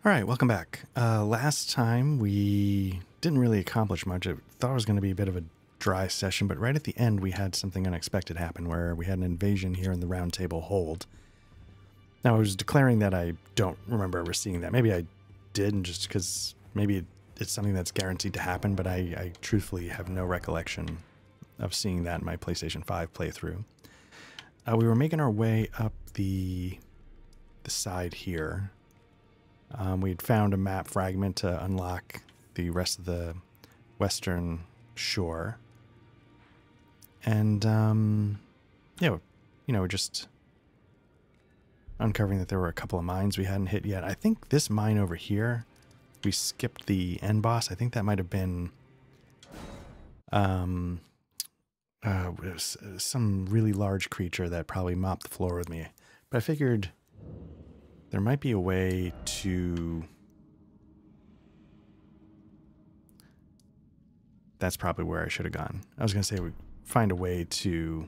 All right, welcome back. Last time we didn't really accomplish much. I thought it was going to be a bit of a dry session, but right at the end we had something unexpected happen where we had an invasion here in the Round Table Hold. Now I was declaring that I don't remember ever seeing that. Maybe I did, and just because maybe it's something that's guaranteed to happen, but I truthfully have no recollection of seeing that in my PlayStation 5 playthrough. We were making our way up the side here. We'd found a map fragment to unlock the rest of the western shore. And, yeah, we're just uncovering that there were a couple of mines we hadn't hit yet. I think this mine over here, we skipped the end boss. I think that might have been it was some really large creature that probably mopped the floor with me. But I figured there might be a way to... That's probably where I should have gone. I was going to say we'd find a way to...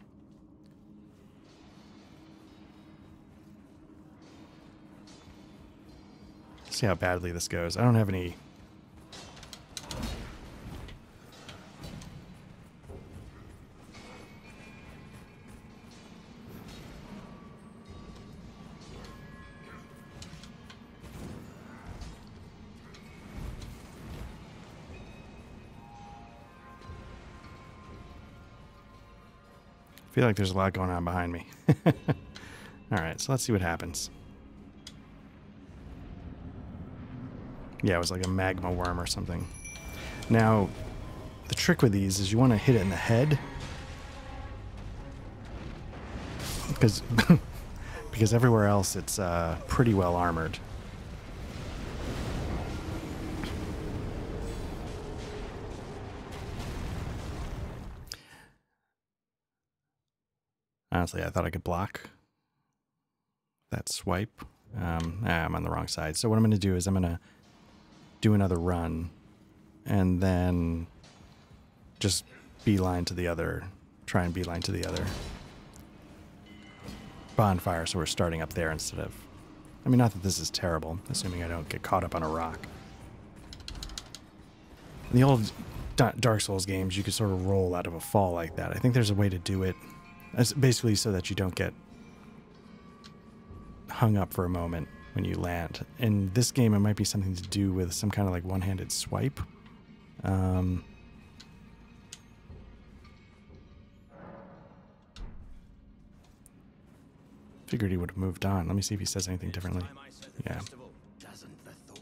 See how badly this goes. I don't have any... I feel like there's a lot going on behind me. Alright, so let's see what happens. Yeah, it was like a magma worm or something. Now, the trick with these is you want to hit it in the head. Because, because everywhere else it's pretty well armored. Honestly, I thought I could block that swipe. I'm on the wrong side. So what I'm going to do is I'm going to do another run and then just beeline to the other, try and beeline to the other bonfire. So we're starting up there instead of, I mean, not that this is terrible, assuming I don't get caught up on a rock. In the old Dark Souls games, you could sort of roll out of a fall like that. I think there's a way to do it. It's basically so that you don't get hung up for a moment when you land. In this game, it might be something to do with some kind of like one-handed swipe. Figured he would have moved on. Let me see if he says anything differently. Yeah.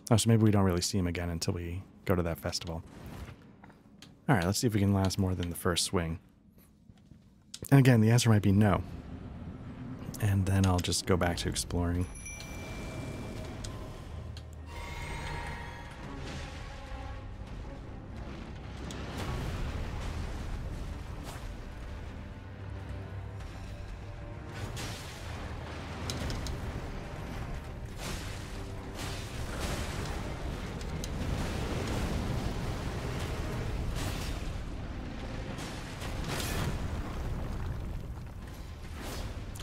Oh, so maybe we don't really see him again until we go to that festival. All right, let's see if we can last more than the first swing. And again, the answer might be no. And then I'll just go back to exploring.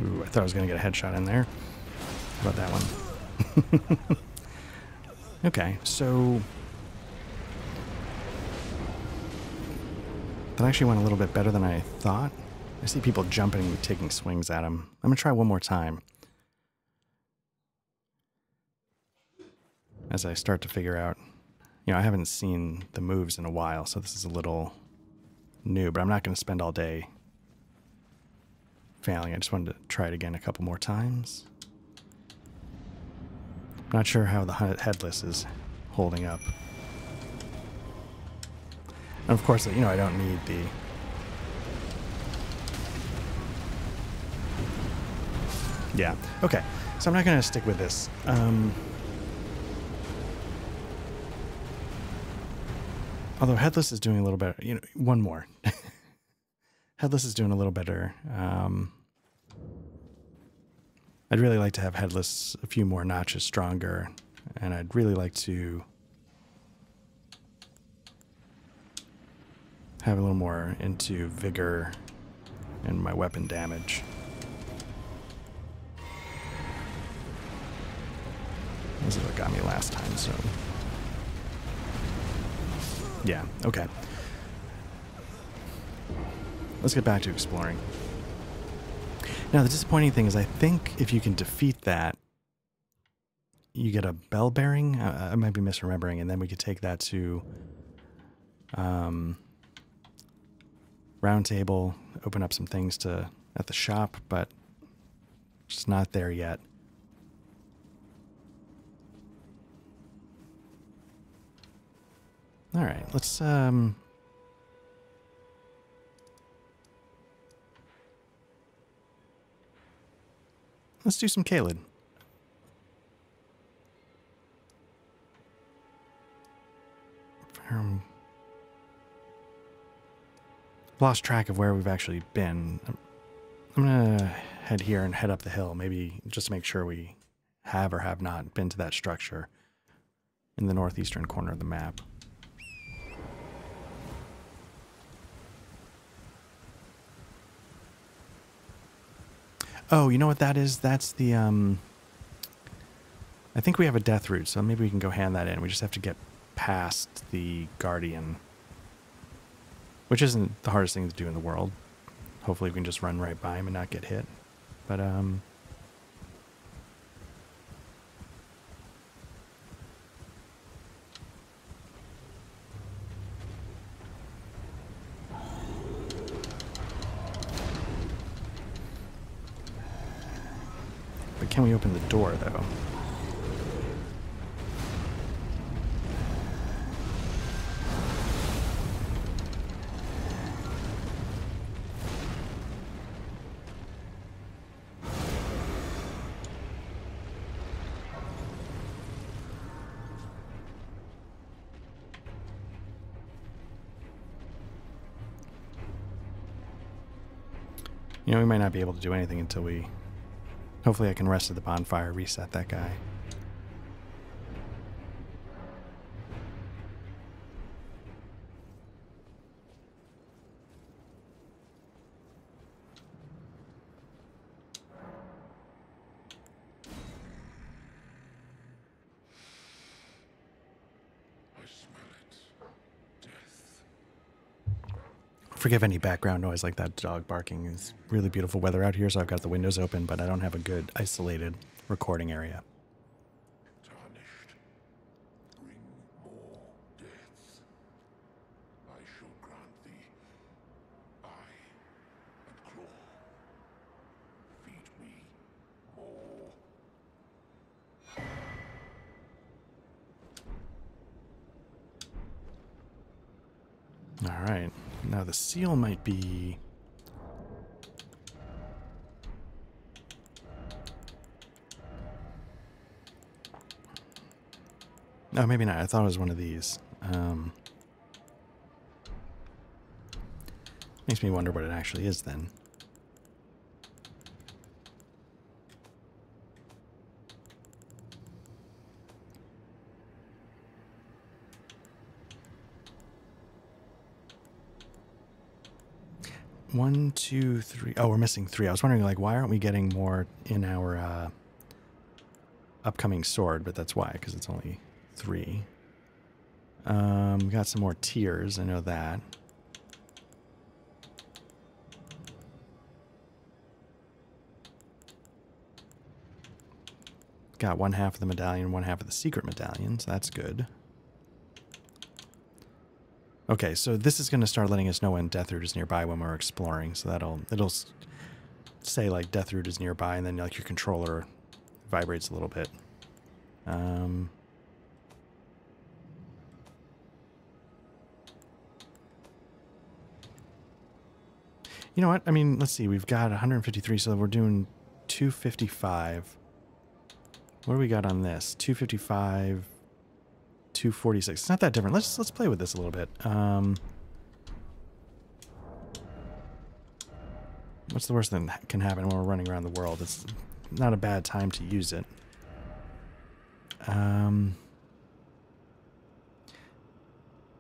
Ooh, I thought I was going to get a headshot in there. How about that one? Okay, so... that actually went a little bit better than I thought. I see people jumping and taking swings at him. I'm going to try one more time. As I start to figure out... You know, I haven't seen the moves in a while, so this is a little new, but I'm not going to spend all day failing. I just wanted to try it again a couple more times. Not sure how the headless is holding up. And of course, you know, I don't need the... Yeah, okay. So I'm not going to stick with this. Although Headless is doing a little better. You know, one more. Headless is doing a little better. I'd really like to have Headless a few more notches stronger, and I'd really like to have a little more into vigor and my weapon damage. This is what got me last time, so... Yeah, okay. Let's get back to exploring. Now, the disappointing thing is I think if you can defeat that, you get a bell bearing. I might be misremembering, and then we could take that to round table, open up some things at the shop, but just not there yet. All right, let's do some Caelid. Lost track of where we've actually been. I'm gonna head here and head up the hill, maybe just to make sure we have or have not been to that structure in the northeastern corner of the map. Oh, you know what that is? That's the, I think we have a death route, so maybe we can go hand that in. We just have to get past the Guardian, which isn't the hardest thing to do in the world. Hopefully we can just run right by him and not get hit. But, can we open the door, though? You know, we might not be able to do anything until we... Hopefully I can rest at the bonfire, reset that guy. Forgive any background noise like that dog barking. It's really beautiful weather out here, so I've got the windows open, but I don't have a good isolated recording area. Tarnished, bring more deaths. I shall grant thee eye and claw. Feed me more. All right. Now the seal might be... Oh, maybe not. I thought it was one of these. Makes me wonder what it actually is then. One, two, three. Oh, we're missing 3. I was wondering, like, why aren't we getting more in our upcoming sword? But that's why, because it's only 3. We got some more tiers. I know that. Got 1/2 of the medallion, 1/2 of the secret medallion, so that's good. Okay, so this is going to start letting us know when Death Root is nearby when we're exploring. So it'll say like Death Root is nearby, and then like your controller vibrates a little bit. You know what? I mean, let's see. We've got 153, so we're doing 255. What do we got on this? 255. 246. It's not that different. Let's play with this a little bit. What's the worst that can happen when we're running around the world? It's not a bad time to use it.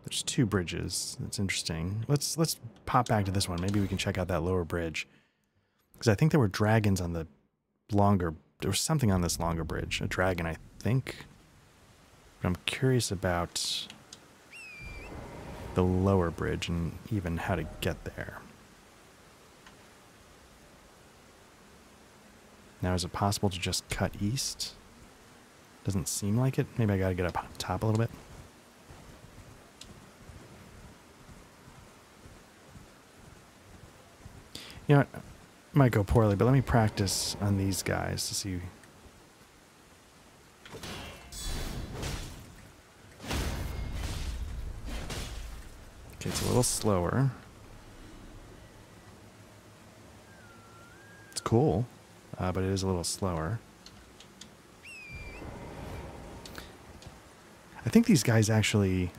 There's 2 bridges. That's interesting. Let's pop back to this one. Maybe we can check out that lower bridge. Because I think there were dragons on the longer... There was something on this longer bridge. A dragon, I think. But I'm curious about the lower bridge and even how to get there. Now, is it possible to just cut east? Doesn't seem like it. Maybe I gotta get up top a little bit. You know what? Might go poorly, but let me practice on these guys to see. Okay, it's a little slower. It's cool, but it is a little slower. I think these guys actually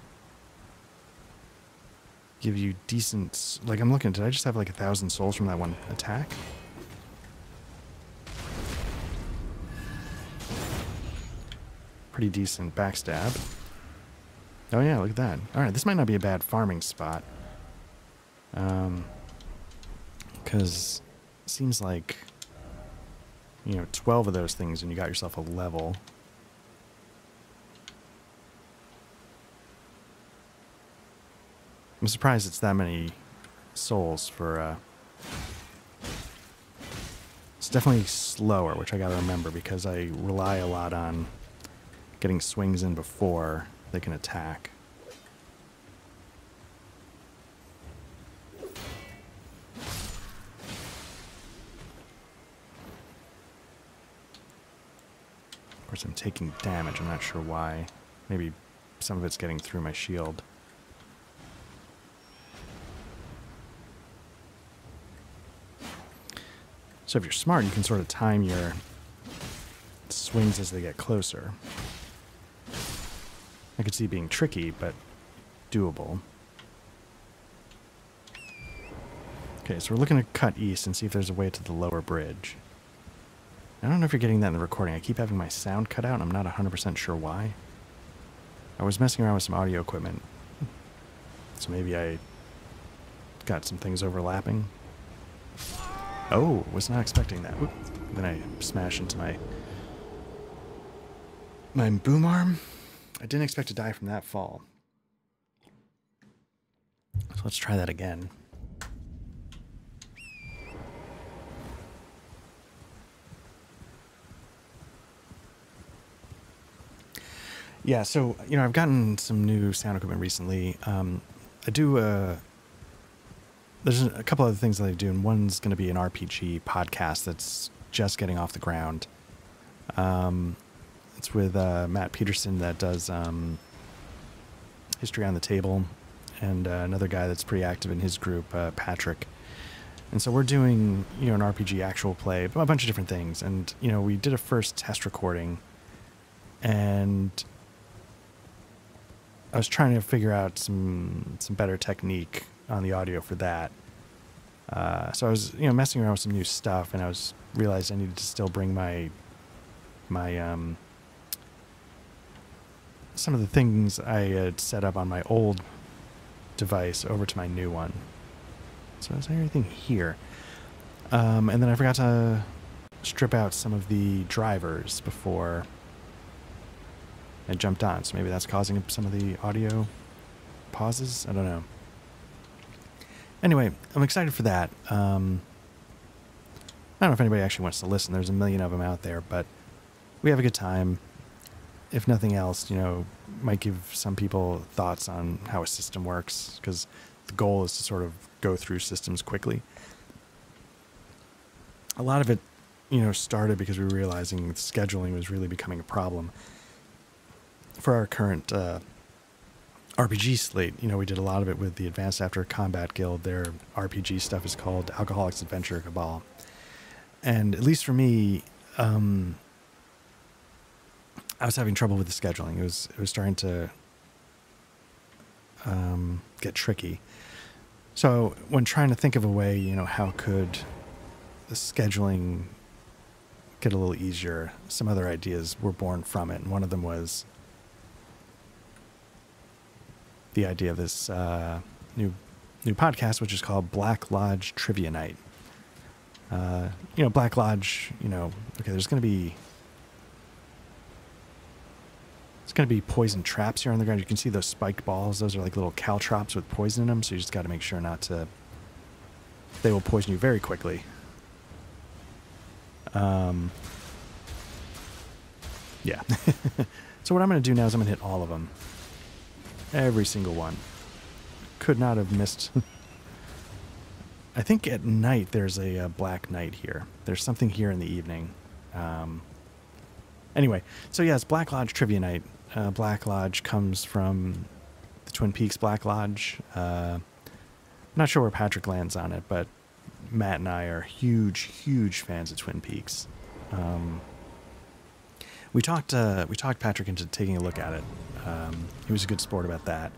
give you decent... Like, I'm looking, did I just have like 1,000 souls from that one attack? Pretty decent backstab. Oh yeah, look at that. Alright, this might not be a bad farming spot. Because it seems like, you know, 12 of those things and you got yourself a level. I'm surprised it's that many souls for, It's definitely slower, which I gotta remember because I rely a lot on getting swings in before they can attack. Of course, I'm taking damage. I'm not sure why. Maybe some of it's getting through my shield. So if you're smart, you can sort of time your swings as they get closer. I could see it being tricky, but doable. Okay, so we're looking to cut east and see if there's a way to the lower bridge. I don't know if you're getting that in the recording. I keep having my sound cut out, and I'm not 100% sure why. I was messing around with some audio equipment, so maybe I got some things overlapping. Oh, was not expecting that. Oop. Then I smashed into my boom arm. I didn't expect to die from that fall. So let's try that again. Yeah, so, you know, I've gotten some new sound equipment recently. I do, there's a couple other things that I do, and one's going to be an RPG podcast that's just getting off the ground. It's with Matt Peterson that does History on the Table, and another guy that's pretty active in his group, Patrick. And so we're doing, you know, an RPG actual play, a bunch of different things. And, you know, we did a first test recording, and I was trying to figure out some better technique on the audio for that. So I was, you know, messing around with some new stuff, and I realized I needed to still bring my some of the things I had set up on my old device over to my new one. So is there anything here? And then I forgot to strip out some of the drivers before I jumped on, so maybe that's causing some of the audio pauses. I don't know. Anyway, I'm excited for that. I don't know if anybody actually wants to listen. There's a million of them out there, but we have a good time. If nothing else, you know, might give some people thoughts on how a system works, because the goal is to sort of go through systems quickly. A lot of it, you know, started because we were realizing scheduling was really becoming a problem for our current RPG slate. You know, we did a lot of it with the Advanced After Combat Guild. Their RPG stuff is called Alcoholics Adventure Cabal. And at least for me, I was having trouble with the scheduling. It was starting to get tricky. So when trying to think of a way, you know, how could the scheduling get a little easier, some other ideas were born from it. And one of them was the idea of this new podcast, which is called Black Lodge Trivia Night. You know, Black Lodge, you know, okay, there's going to be There's going to be poison traps here on the ground. You can see those spiked balls. Those are like little caltrops with poison in them, so you just got to make sure not to... They will poison you very quickly. Yeah. So what I'm going to do now is I'm going to hit all of them. Every single one. Could not have missed... I think at night there's a black knight here. There's something here in the evening. Anyway, so yeah, it's Black Lodge Trivia Night. Black Lodge comes from the Twin Peaks Black Lodge. I'm not sure where Patrick lands on it, but Matt and I are huge, huge fans of Twin Peaks. We talked Patrick into taking a look at it. He was a good sport about that.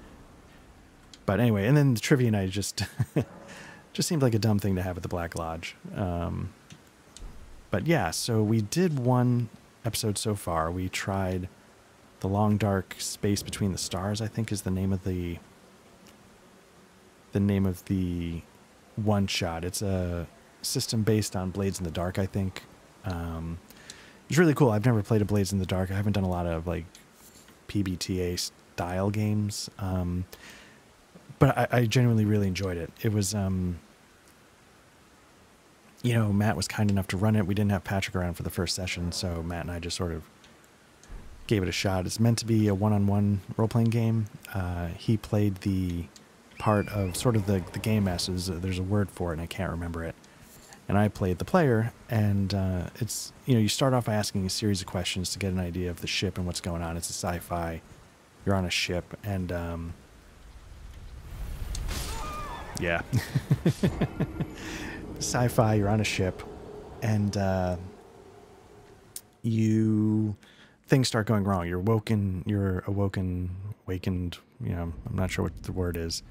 But anyway, and then the Trivia Night just seemed like a dumb thing to have at the Black Lodge. But yeah, so we did one episode so far. We tried The Long Dark Space Between the Stars, I think is the name of the one shot. It's a system based on Blades in the Dark, I think. It's really cool. I've never played a Blades in the Dark. I haven't done a lot of like PBTA style games. But I genuinely really enjoyed it. It was, you know, Matt was kind enough to run it. We didn't have Patrick around for the first session, so Matt and I just sort of gave it a shot. It's meant to be a one-on-one role-playing game. He played the part of sort of the game masters. There's a word for it, and I can't remember it. And I played the player, and it's, you know, you start off by asking a series of questions to get an idea of the ship and what's going on. It's a sci-fi. You're on a ship, and yeah. Sci-fi, you're on a ship, and things start going wrong. You're awakened, you know, I'm not sure what the word is.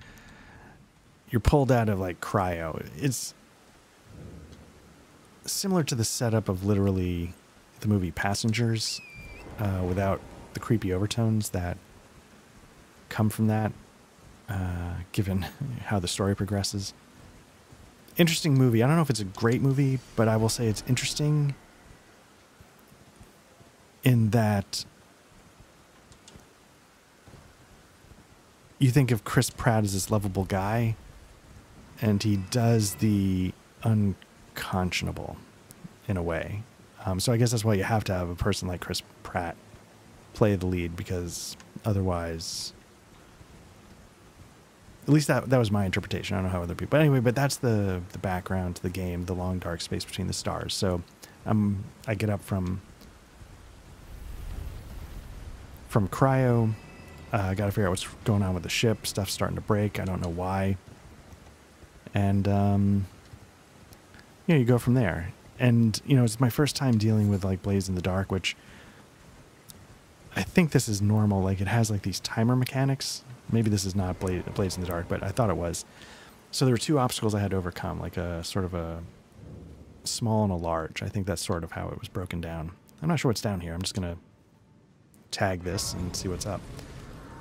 You're pulled out of like cryo. It's similar to the setup of literally the movie Passengers, without the creepy overtones that come from that, given how the story progresses. Interesting movie. I don't know if it's a great movie, but I will say it's interesting in that you think of Chris Pratt as this lovable guy, and he does the unconscionable in a way. So I guess that's why you have to have a person like Chris Pratt play the lead, because otherwise... At least that was my interpretation. I don't know how other people... But anyway, but that's the background to the game, The Long Dark Space Between the Stars. So I get up from cryo. I got to figure out what's going on with the ship. Stuff's starting to break. I don't know why. And, you know, you go from there. And, you know, it's my first time dealing with, like, Blades in the Dark, which I think this is normal. Like, it has, like, these timer mechanics. Maybe this is not Blades in the Dark, but I thought it was. So there were two obstacles I had to overcome, like a sort of a small and a large. I think that's sort of how it was broken down. I'm not sure what's down here. I'm just going to tag this and see what's up.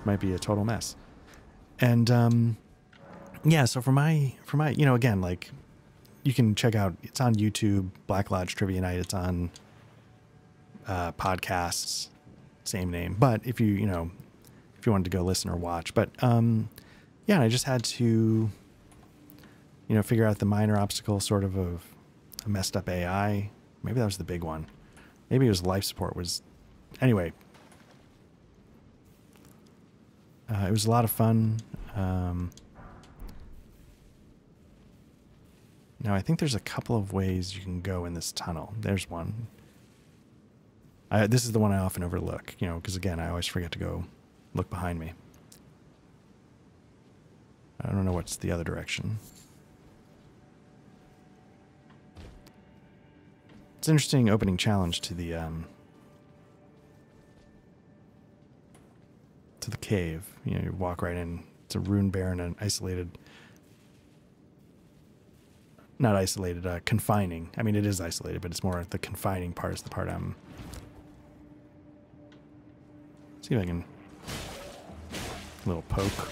Might be a total mess. And, yeah, so for my, you know, again, like, you can check out, it's on YouTube, Black Lodge Trivia Night. It's on podcasts, same name. But if you wanted to go listen or watch. But, yeah, I just had to, you know, figure out the minor obstacle sort of a messed up AI. Maybe that was the big one. Maybe it was life support was... Anyway. It was a lot of fun. Now, I think there's a couple of ways you can go in this tunnel. There's one. This is the one I often overlook, you know, because, again, I always forget to go look behind me. I don't know what's the other direction. It's an interesting opening challenge to the cave. You know, you walk right in. It's a rune barren and isolated. Not isolated, confining. I mean, it is isolated, but it's more the confining part is the part I'm... See if I can... A little poke.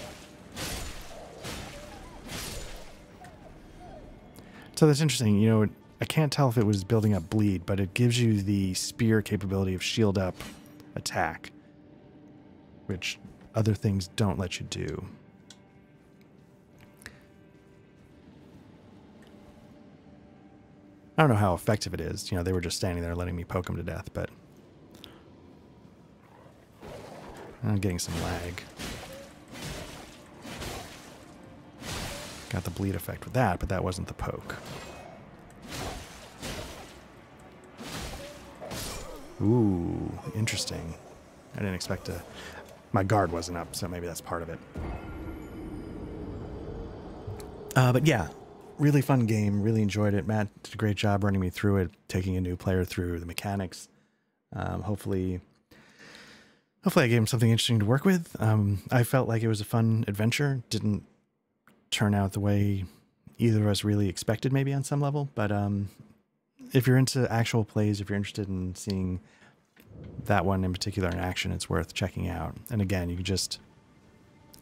So that's interesting. You know, I can't tell if it was building up bleed, but it gives you the spear capability of shield up attack. which other things don't let you do. I don't know how effective it is. You know, they were just standing there letting me poke them to death, but I'm getting some lag. Got the bleed effect with that, but that wasn't the poke. Ooh, interesting. I didn't expect to... My guard wasn't up, so maybe that's part of it. But yeah, really fun game. Really enjoyed it. Matt did a great job running me through it, taking a new player through the mechanics. Hopefully I gave him something interesting to work with. I felt like it was a fun adventure. Didn't turn out the way either of us really expected, maybe on some level. But if you're into actual plays, if you're interested in seeing that one in particular in action, it's worth checking out. And again, you can just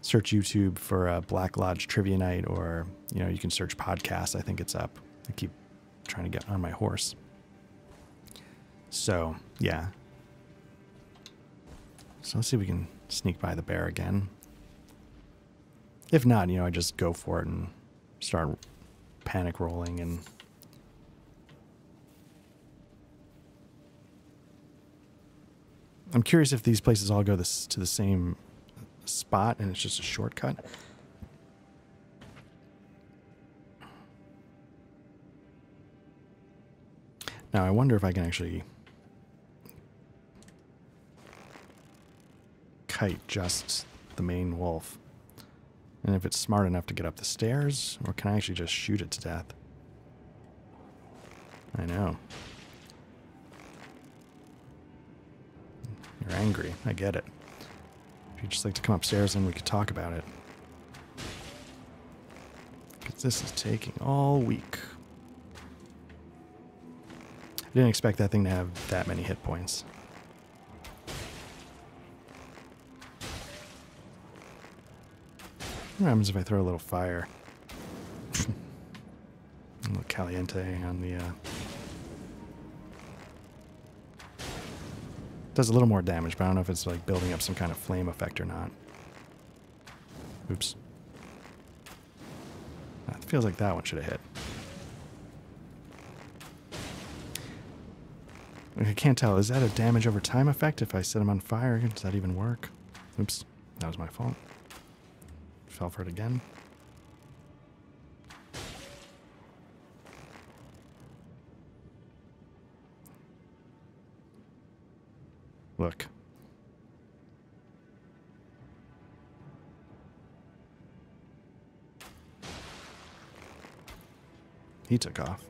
search YouTube for a Black Lodge Trivia Night, or you know, you can search podcasts. I think it's up. I keep trying to get on my horse. So yeah. So let's see if we can sneak by the bear again. If not, you know, I just go for it and start panic rolling. And I'm curious if these places all go to the same spot and it's just a shortcut. Now I wonder if I can actually kite just the main wolf, and if it's smart enough to get up the stairs, or can I actually just shoot it to death? I know. You're angry. I get it. If you'd just like to come upstairs and we could talk about it. Because this is taking all week. I didn't expect that thing to have that many hit points. What happens if I throw a little fire? A little caliente on the... Does a little more damage, but I don't know if it's like building up some kind of flame effect or not. Oops. It feels like that one should have hit. I can't tell. Is that a damage over time effect if I set him on fire? Does that even work? Oops. That was my fault. Fell for it again. Look. He took off.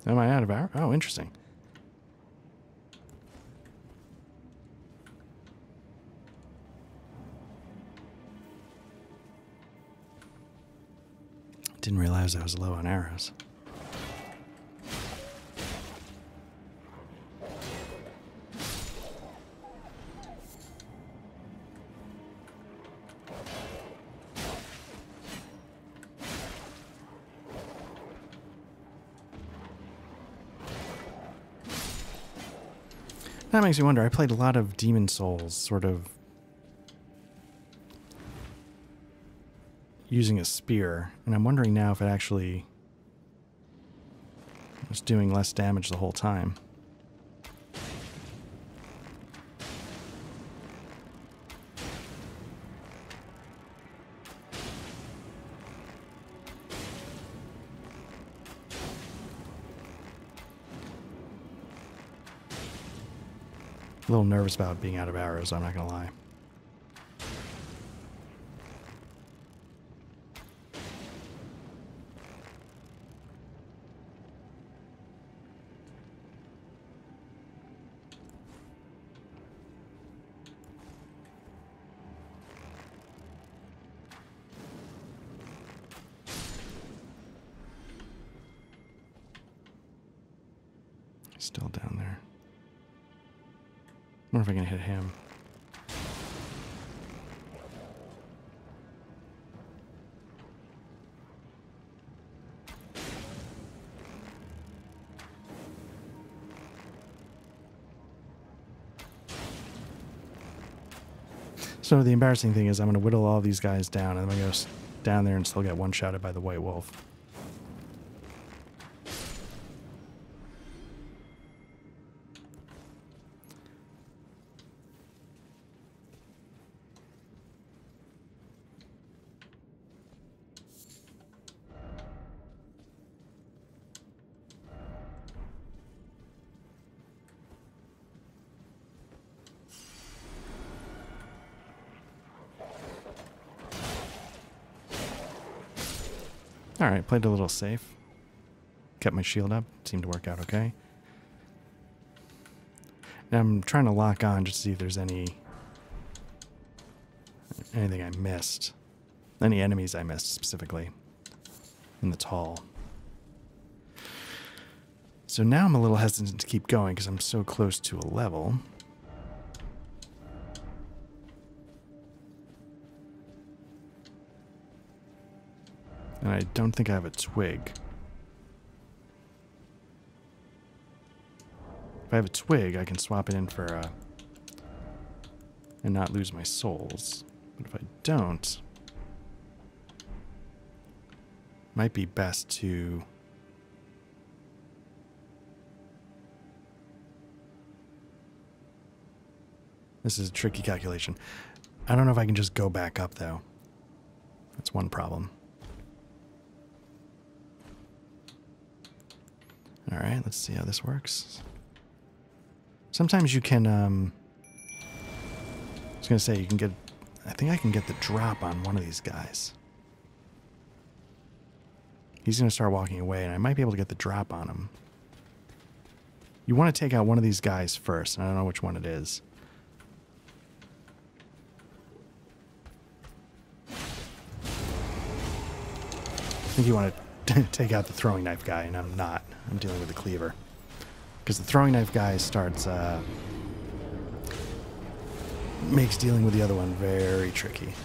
Am I out of arrow? Oh, interesting. Didn't realize I was low on arrows. That makes me wonder. I played a lot of Demon Souls, sort of using a spear, and I'm wondering now if it actually was doing less damage the whole time. A little nervous about being out of arrows, I'm not gonna lie. Still down there. I wonder if I can hit him. So the embarrassing thing is I'm going to whittle all these guys down, and I'm going to go down there and still get one-shotted by the White Wolf. Alright, played a little safe. Kept my shield up. Seemed to work out okay. And I'm trying to lock on just to see if there's anything I missed. Any enemies I missed specifically in the tall. So now I'm a little hesitant to keep going because I'm so close to a level. And I don't think I have a twig. If I have a twig, I can swap it in for a... and not lose my souls. But if I don't... might be best to... This is a tricky calculation. I don't know if I can just go back up, though. That's one problem. Alright, let's see how this works. Sometimes you can, I was going to say, you can get... I think I can get the drop on one of these guys. He's going to start walking away, and I might be able to get the drop on him. You want to take out one of these guys first, and I don't know which one it is. I think you want to take out the throwing knife guy, and I'm not. I'm dealing with the cleaver. Because the throwing knife guy starts, makes dealing with the other one very tricky.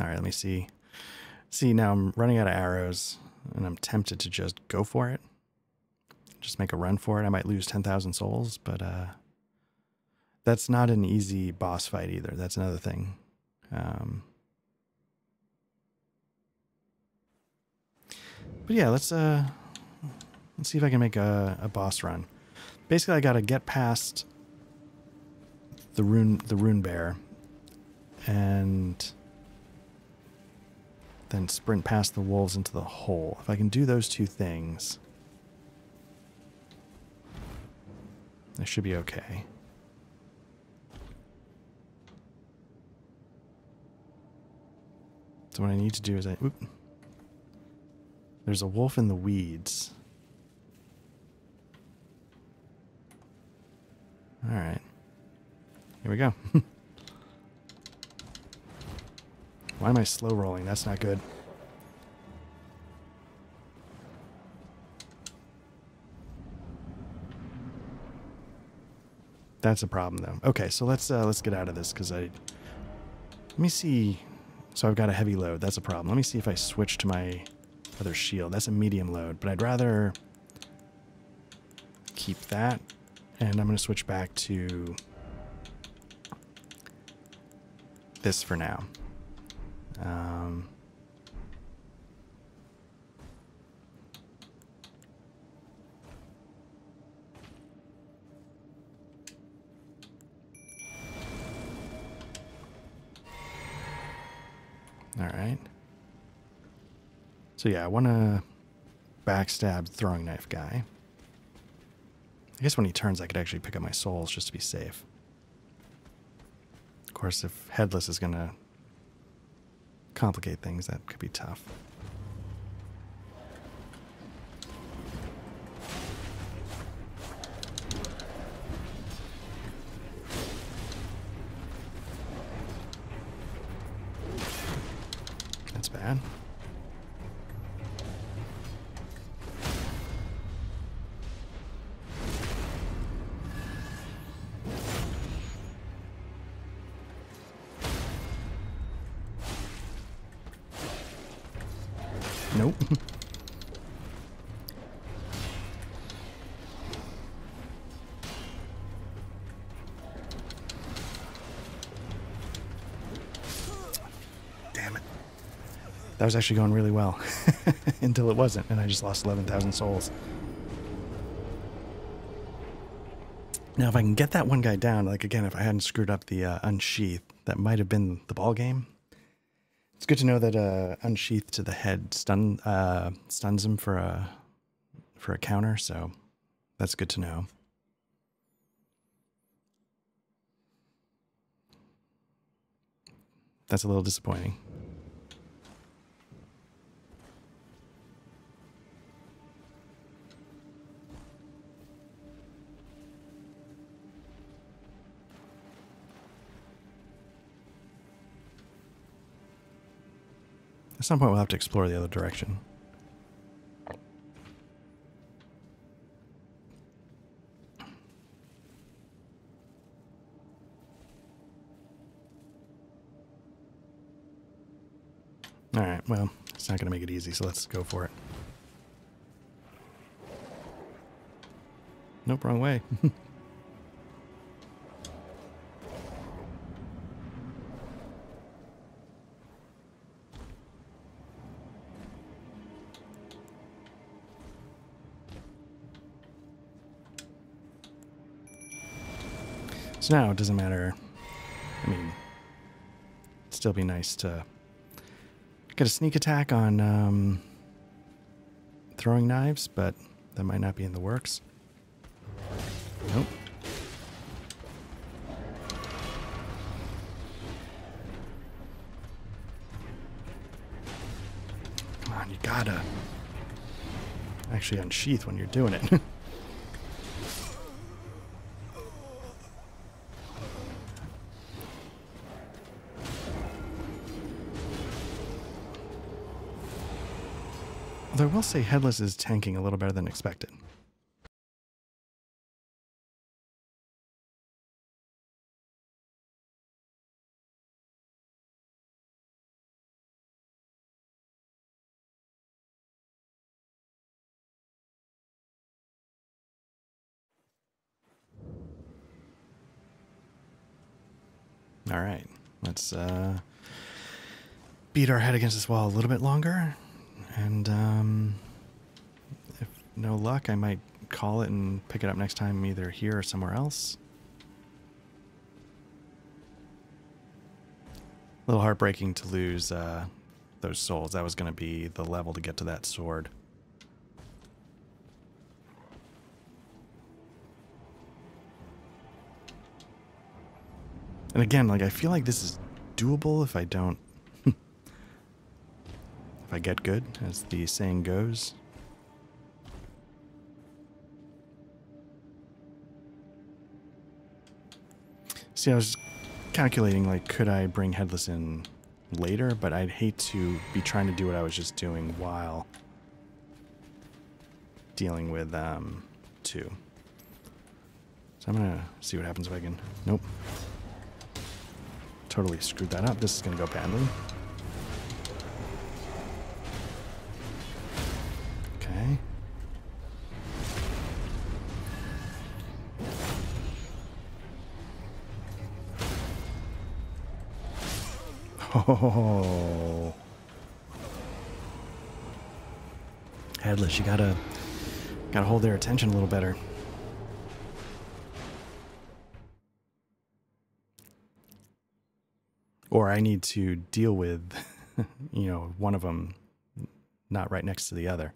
Alright, let me see. See, now I'm running out of arrows, and I'm tempted to just go for it. Just make a run for it. I might lose 10,000 souls, but that's not an easy boss fight either. That's another thing. But yeah, let's see if I can make a boss run. Basically, I gotta get past the rune bear, and then sprint past the wolves into the hole. If I can do those two things, I should be okay. So what I need to do is there's a wolf in the weeds. Alright. Here we go. Why am I slow rolling? That's not good. That's a problem though. Okay, so let's get out of this because let me see. So I've got a heavy load. That's a problem. Let me see if I switch to my other shield. That's a medium load, but I'd rather keep that, and I'm going to switch back to this for now. All right. So yeah, I want to backstab throwing knife guy. I guess when he turns, I could actually pick up my souls just to be safe. Of course, if Headless is going to complicate things, that could be tough. That's bad. Nope. That was actually going really well until it wasn't, and I just lost 11,000 souls. Now, if I can get that one guy down, like again, if I hadn't screwed up the unsheath, that might have been the ball game. It's good to know that unsheath to the head stuns him for a counter, so that's good to know. That's a little disappointing. At some point, we'll have to explore the other direction. All right, well, it's not going to make it easy, so let's go for it. Nope, wrong way. So now it doesn't matter. I mean, it'd still be nice to get a sneak attack on throwing knives, but that might not be in the works. Nope. Come on, you gotta actually unsheath when you're doing it. Although I will say Headless is tanking a little better than expected. All right, let's beat our head against this wall a little bit longer. And if no luck, I might call it and pick it up next time either here or somewhere else. A little heartbreaking to lose those souls. That was going to be the level to get to that sword. And again, like I feel like this is doable if I don't... if I get good, as the saying goes. See, I was calculating, like, could I bring Headless in later? But I'd hate to be trying to do what I was just doing while dealing with 2. So I'm gonna see what happens if I can... Nope. Totally screwed that up. This is gonna go badly. Okay. Oh. Headless, you gotta hold their attention a little better. Or I need to deal with, you know, one of them not right next to the other.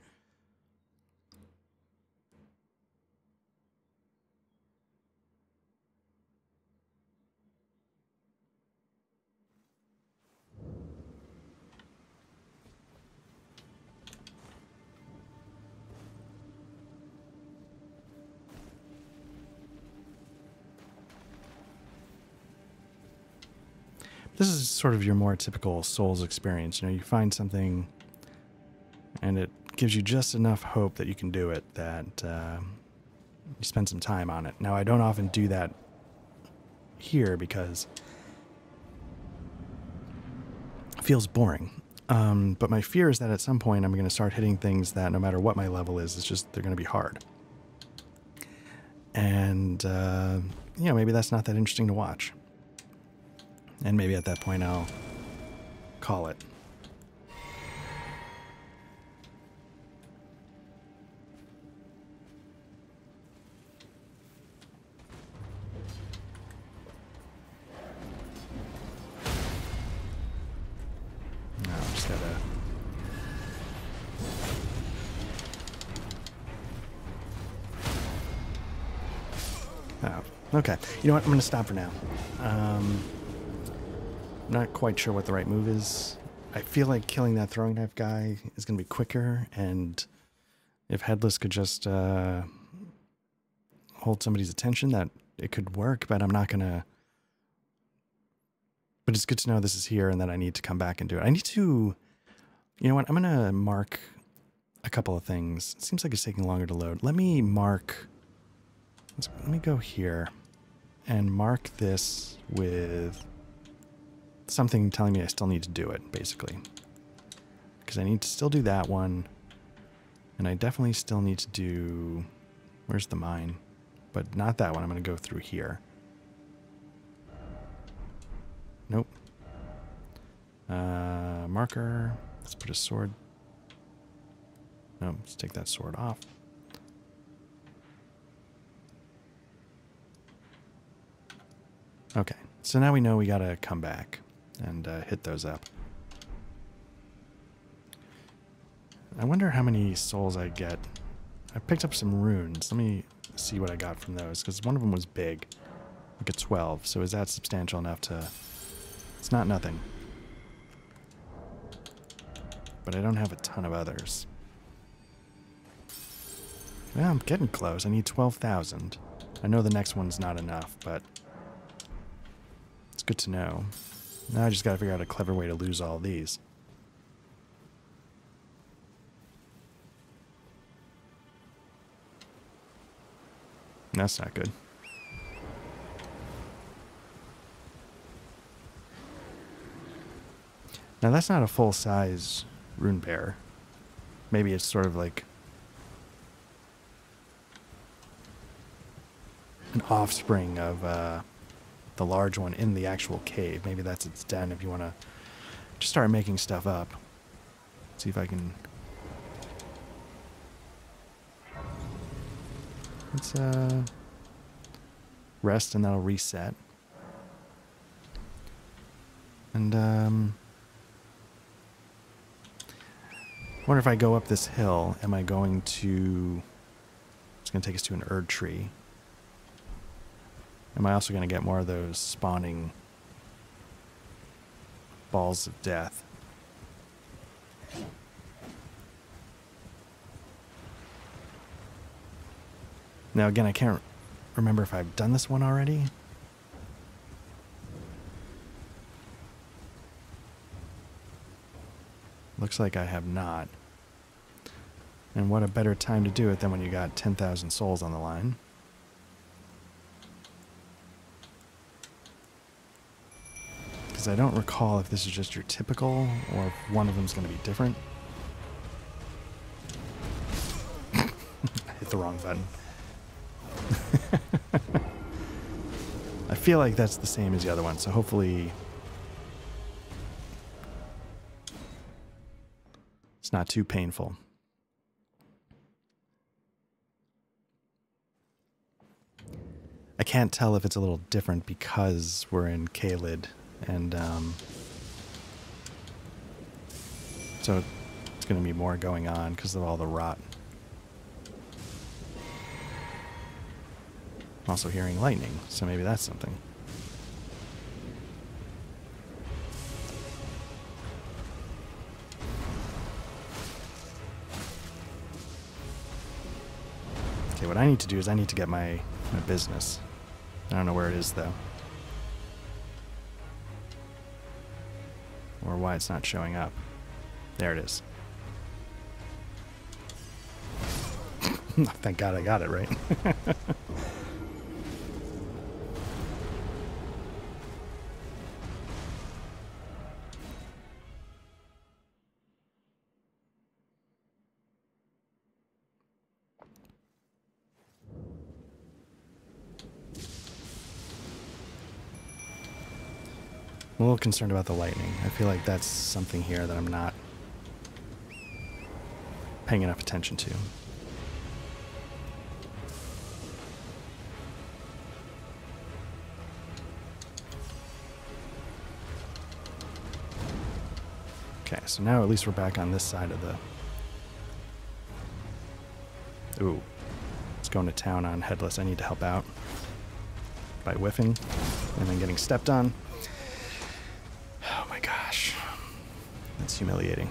This is sort of your more typical Souls experience. You know, you find something and it gives you just enough hope that you can do it that you spend some time on it. Now, I don't often do that here because it feels boring. But my fear is that at some point I'm going to start hitting things that no matter what my level is, it's just they're going to be hard. And, you know, maybe that's not that interesting to watch. And maybe at that point I'll call it. Okay. You know what? I'm going to stop for now. Not quite sure what the right move is. I feel like killing that throwing knife guy is going to be quicker, and if Headless could just hold somebody's attention, that it could work, but I'm not going to... But it's good to know this is here and that I need to come back and do it. I need to... You know what? I'm going to mark a couple of things. It seems like it's taking longer to load. Let me mark... Let me go here and mark this with something telling me I still need to do it, basically. Because I need to still do that one. And I definitely still need to do... Where's the mine? But not that one. I'm going to go through here. Nope. Marker. Let's put a sword. No, let's take that sword off. Okay, so now we know we gotta come back and hit those up. I wonder how many souls I get. I picked up some runes. Let me see what I got from those, because one of them was big. Like a 12, so is that substantial enough to... It's not nothing. But I don't have a ton of others. Well, I'm getting close. I need 12,000. I know the next one's not enough, but... It's good to know. Now I just gotta figure out a clever way to lose all these. That's not good. Now that's not a full-size rune bear. Maybe it's sort of like an offspring of the large one in the actual cave. Maybe that's its den if you want to just start making stuff up. See if I can... Let's rest and that'll reset. And wonder if I go up this hill, am I going to... It's going to take us to an Erd tree. Am I also going to get more of those spawning balls of death? Now again, I can't remember if I've done this one already. Looks like I have not. And what a better time to do it than when you got 10,000 souls on the line. Because I don't recall if this is just your typical or if one of them is going to be different. I hit the wrong button. I feel like that's the same as the other one, so hopefully it's not too painful. I can't tell if it's a little different because we're in Caelid, and so it's going to be more going on because of all the rot. I'm also hearing lightning, so maybe that's something. Okay, what I need to do is I need to get my business. I don't know where it is, though. Or why it's not showing up. There it is. Thank God I got it right. I'm a little concerned about the lightning. I feel like that's something here that I'm not paying enough attention to. Okay, so now at least we're back on this side of the... Ooh. It's going to town on Headless. I need to help out. by whiffing and then getting stepped on. Oh my gosh. That's humiliating.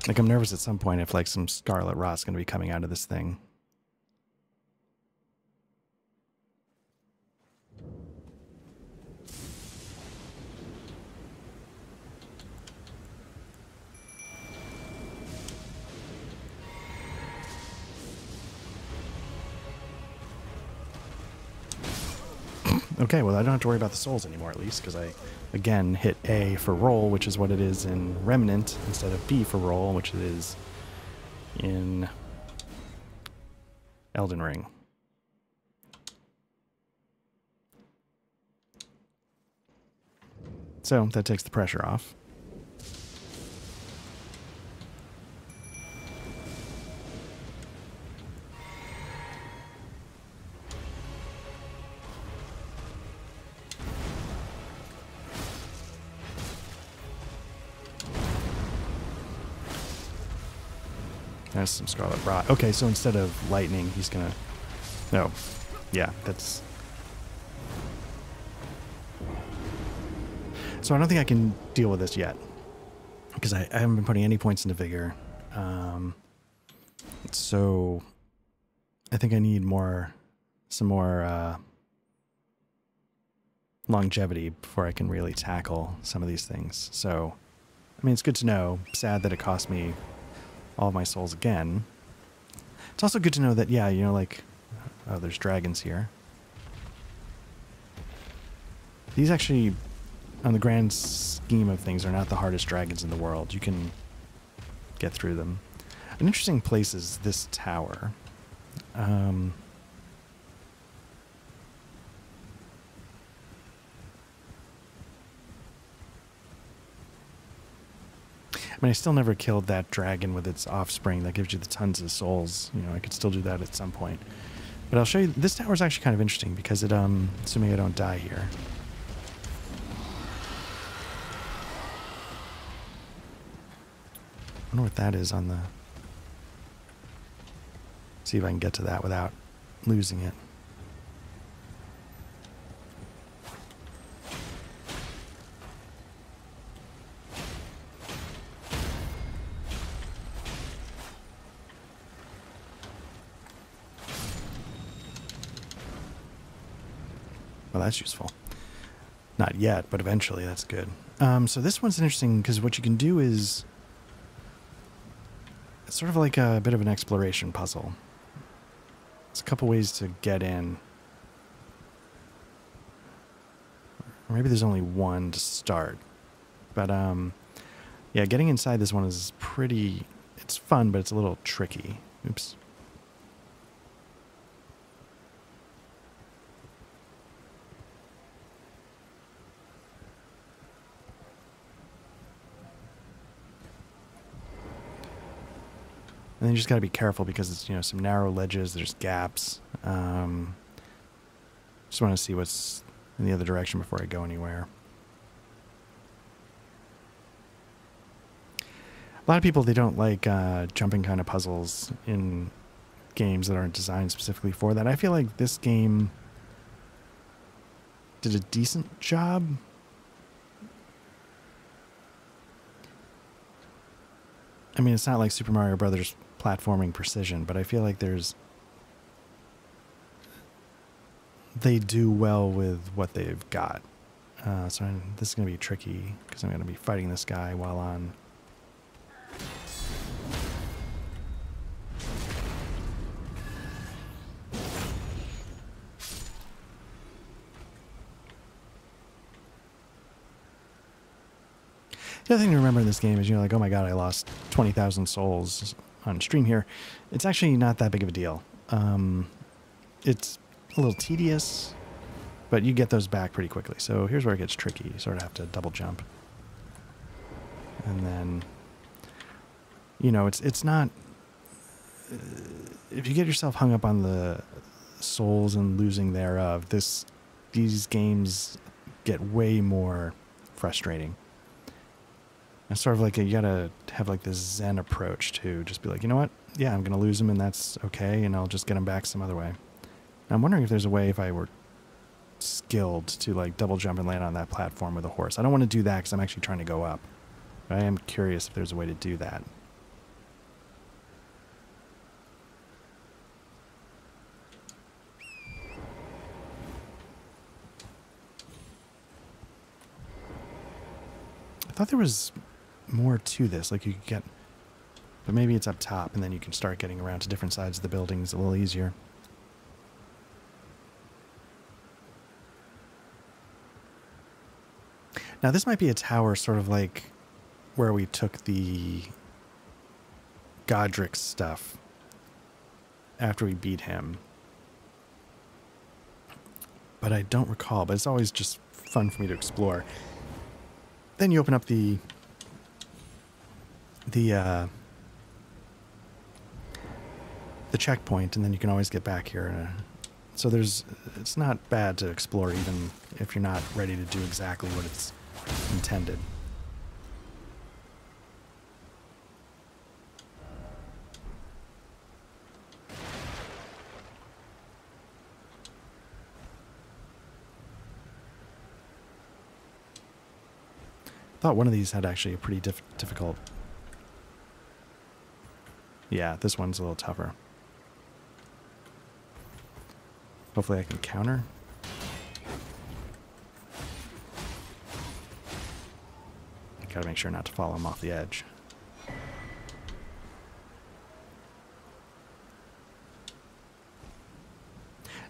Like, I'm nervous at some point if, like, some scarlet rot's going to be coming out of this thing. Okay, well, I don't have to worry about the souls anymore, at least, because I, again, hit A for roll, which is what it is in Remnant, instead of B for roll, which it is in Elden Ring. So that takes the pressure off. There's some scarlet rot. Okay, so instead of lightning, he's gonna... No. Yeah, that's... So I don't think I can deal with this yet. Because I haven't been putting any points into vigor. So... I think I need some more longevity before I can really tackle some of these things. So, I mean, it's good to know. Sad that it cost me all of my souls again. It's also good to know that, yeah, you know, like, oh, there's dragons here. These actually, on the grand scheme of things, are not the hardest dragons in the world. You can get through them. An interesting place is this tower. I mean, I still never killed that dragon with its offspring that gives you the tons of souls. You know, I could still do that at some point. But I'll show you, this tower is actually kind of interesting because it, assuming I don't die here. I wonder what that is on the... See if I can get to that without losing it. Well, that's useful. Not yet, but eventually that's good. So this one's interesting because what you can do is... It's sort of like a bit of an exploration puzzle. There's a couple ways to get in. Or maybe there's only one to start. But, yeah, getting inside this one is pretty... It's fun, but it's a little tricky. Oops. And then you just got to be careful because it's, you know, some narrow ledges, there's gaps. Just want to see what's in the other direction before I go anywhere. A lot of people, they don't like jumping kind of puzzles in games that aren't designed specifically for that. I feel like this game did a decent job. I mean, it's not like Super Mario Brothers platforming precision, but I feel like they do well with what they've got. So this is going to be tricky because I'm going to be fighting this guy while on... The other thing to remember in this game is, you know, like, oh my god, I lost 20,000 souls on stream here. It's actually not that big of a deal. It's a little tedious, but you get those back pretty quickly. So here's where it gets tricky. You sort of have to double jump. And then, you know, it's not... If you get yourself hung up on the souls and losing thereof, these games get way more frustrating. It's sort of like you gotta have like this Zen approach to just be like, you know what? yeah, I'm going to lose him, and that's okay, and I'll just get him back some other way. I'm wondering if there's a way, if I were skilled, to like double jump and land on that platform with a horse. I don't want to do that because I'm actually trying to go up. But I am curious if there's a way to do that. I thought there was more to this, like you could get, but maybe it's up top and then you can start getting around to different sides of the buildings a little easier. Now this might be a tower sort of like where we took the Godric stuff after we beat him. But I don't recall, but it's always just fun for me to explore. Then you open up the checkpoint, and then you can always get back here. So it's not bad to explore even if you're not ready to do exactly what it's intended. Thought one of these had actually a pretty difficult. Yeah, this one's a little tougher. Hopefully I can counter. Gotta make sure not to follow him off the edge.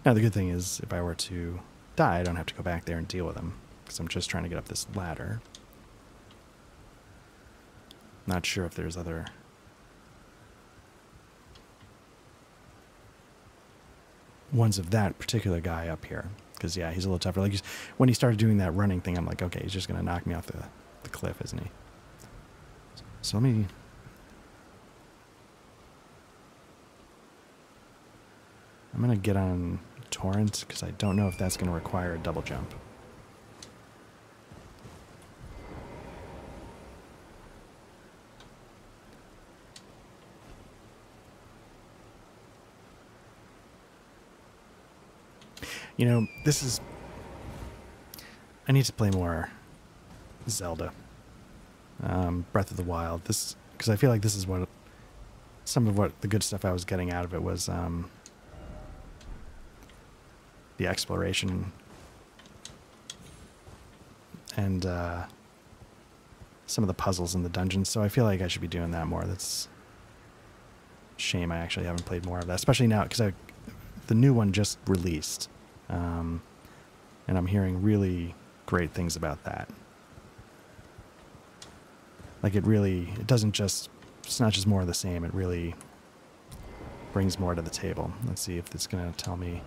Now the good thing is, if I were to die, I don't have to go back there and deal with him, because I'm just trying to get up this ladder. Not sure if there's other... ones of that particular guy up here. Because, yeah, he's a little tougher. Like, when he started doing that running thing, I'm like, okay, he's just going to knock me off the cliff, isn't he? So let me... I'm going to get on Torrent, because I don't know if that's going to require a double jump. You know, this is... I need to play more Zelda. Breath of the Wild. This, because I feel like this is what... some of what the good stuff I was getting out of it was the exploration and some of the puzzles in the dungeons. So I feel like I should be doing that more. That's a shame I actually haven't played more of that, especially now because the new one just released. And I'm hearing really great things about that. Like it doesn't just, it's not just more of the same, it really brings more to the table. Let's see if it's going to tell me.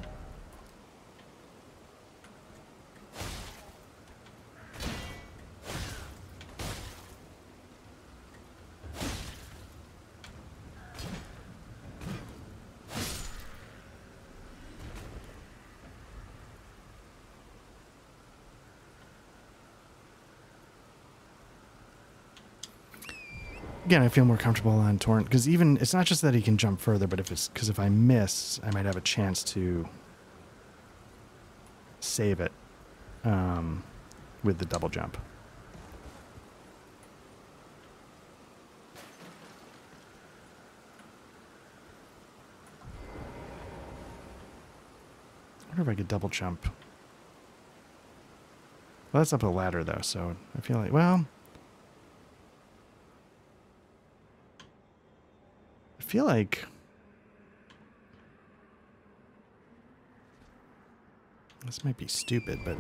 Again, I feel more comfortable on Torrent because even it's not just that he can jump further, but if I miss, I might have a chance to save it with the double jump. I wonder if I could double jump. Well, that's up a ladder though, so I feel like, well, I feel like this might be stupid, but I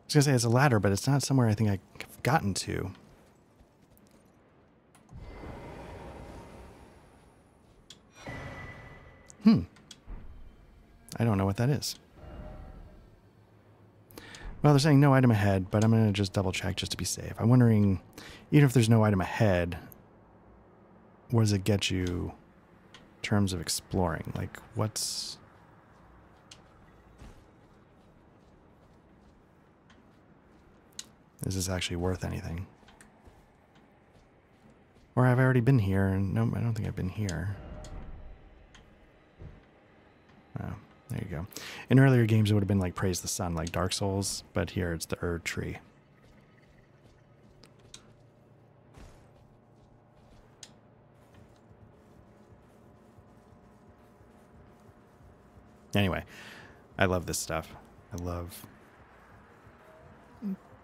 was gonna say it's a ladder, but it's not somewhere I think I've gotten to. I don't know what that is. Well, they're saying no item ahead, but I'm going to just double check just to be safe. I'm wondering, even if there's no item ahead, what does it get you in terms of exploring? Like, what's... Is this actually worth anything? Or have I already been here? No, I don't think I've been here. Oh, there you go. In earlier games, it would have been like Praise the Sun, like Dark Souls, but here it's the Erd Tree. Anyway, I love this stuff. I love...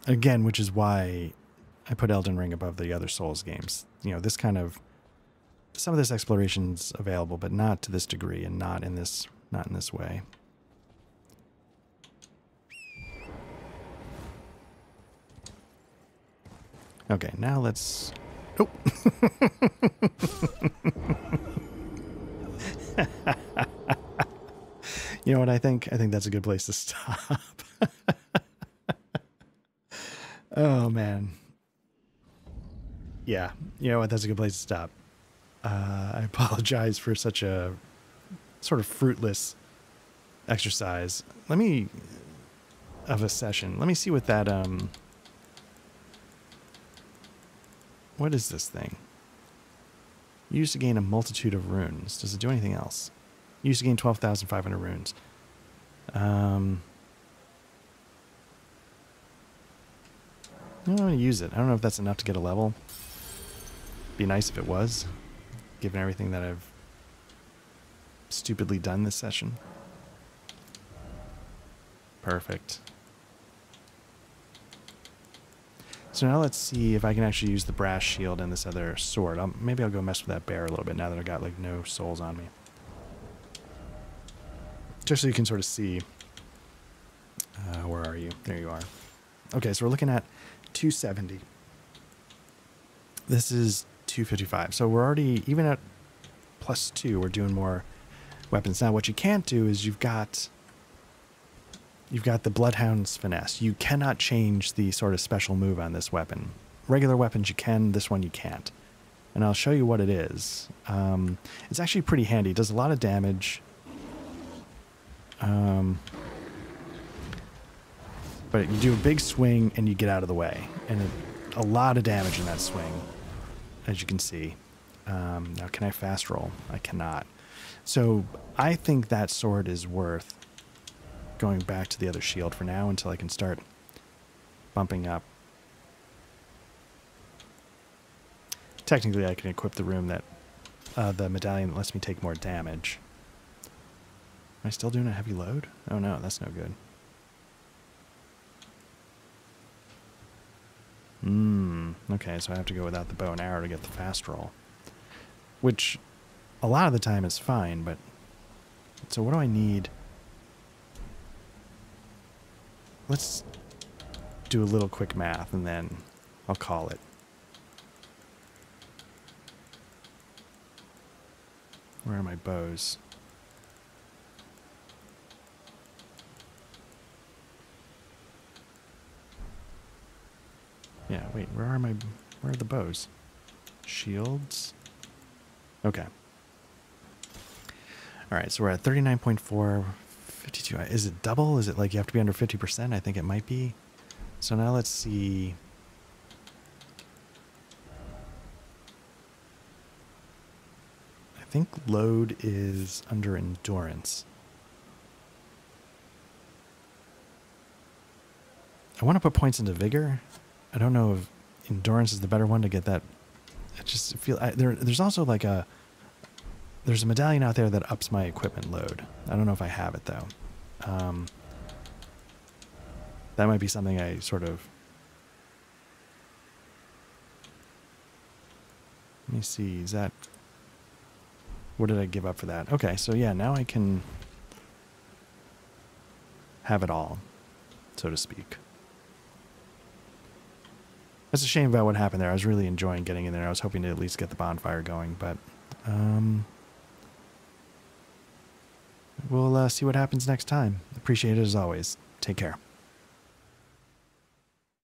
Again, which is why I put Elden Ring above the other Souls games. You know, this kind of... Some of this exploration's available, but not to this degree and not in this way. Okay, now let's... Oh! You know what I think? I think that's a good place to stop. Oh, man. Yeah, you know what? That's a good place to stop. I apologize for such a sort of fruitless exercise. Of a session. Let me see what that, what is this thing? Used to gain a multitude of runes. Does it do anything else? Used to gain 12,500 runes. I'm going to use it. I don't know if that's enough to get a level. Be nice if it was, given everything that I've stupidly done this session. Perfect. So now let's see if I can actually use the brass shield and this other sword. Maybe I'll go mess with that bear a little bit now that I've got like no souls on me. Just so you can sort of see. Where are you? There you are. Okay, so we're looking at 270. This is 255. So we're already, even at +2, we're doing more weapons. Now what you can't do is you've got the Bloodhound's Finesse. You cannot change the sort of special move on this weapon. Regular weapons you can, this one you can't. And I'll show you what it is. It's actually pretty handy. It does a lot of damage. But you do a big swing and you get out of the way. And a lot of damage in that swing, as you can see. Now, can I fast roll? I cannot. So I think that sword is worth going back to the other shield for now until I can start bumping up. Technically, I can equip the room that the medallion that lets me take more damage. Am I still doing a heavy load? Oh no, that's no good. Okay, so I have to go without the bow and arrow to get the fast roll. Which, a lot of the time is fine, but... So what do I need? Let's do a little quick math and then I'll call it. Where are my bows? Yeah, wait, where are the bows? Shields? Okay. Alright, so we're at 39.4, 52. Is it double? Is it like you have to be under 50%? I think it might be. So now let's see. I think load is under endurance. I want to put points into vigor. I don't know if endurance is the better one to get that. I just feel there's also like there's a medallion out there that ups my equipment load. I don't know if I have it though. That might be something I sort of. Let me see. Is that? What did I give up for that? Okay, so yeah, now I can have it all, so to speak. That's a shame about what happened there. I was really enjoying getting in there. I was hoping to at least get the bonfire going, but we'll see what happens next time. Appreciate it as always. Take care.